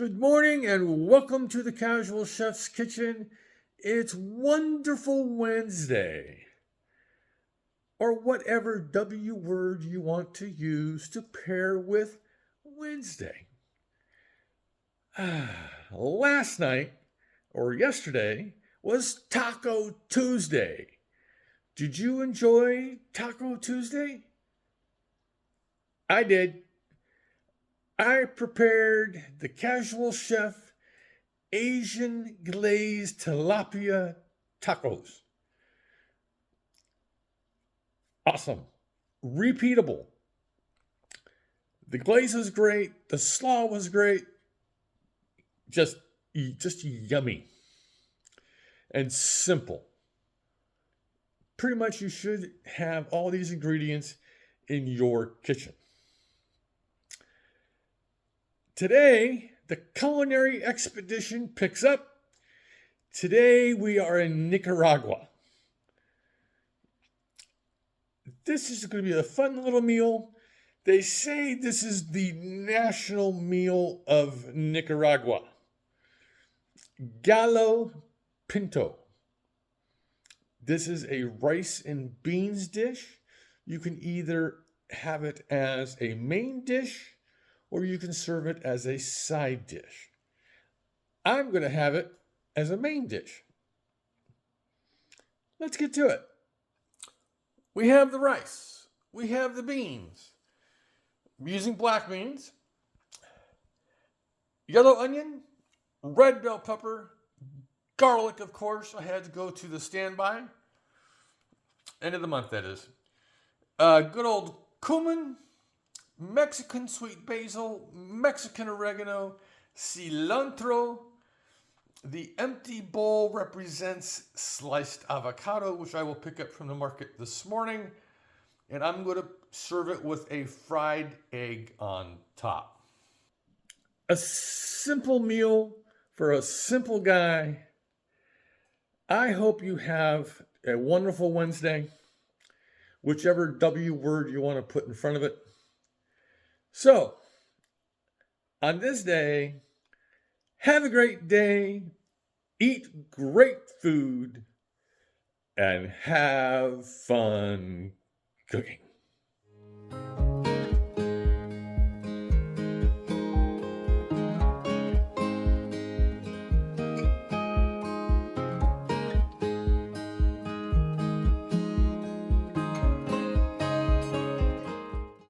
Good morning and welcome to the Casual Chef's Kitchen. It's Wonderful Wednesday, or whatever W word you want to use to pair with Wednesday. Last night, or yesterday, was Taco Tuesday. Did you enjoy Taco Tuesday? I did. I prepared the Casual Chef Asian-Glazed Tilapia tacos. Awesome. Repeatable. The glaze was great. The slaw was great. Just yummy. And simple. Pretty much you should have all these ingredients in your kitchen. Today, the Culinary Expedition picks up. Today, we are in Nicaragua. This is going to be a fun little meal. They say this is the national meal of Nicaragua. Gallo Pinto. This is a rice and beans dish. You can either have it as a main dish or you can serve it as a side dish. I'm going to have it as a main dish. Let's get to it. We have the rice. We have the beans. I'm using black beans, yellow onion, red bell pepper, garlic, of course. I had to go to the standby. End of the month, that is. Good old cumin, Mexican sweet basil, Mexican oregano, cilantro. The empty bowl represents sliced avocado, which I will pick up from the market this morning. And I'm going to serve it with a fried egg on top. A simple meal for a simple guy. I hope you have a wonderful Wednesday, whichever W word you want to put in front of it. So, on this day, have a great day, eat great food, and have fun cooking.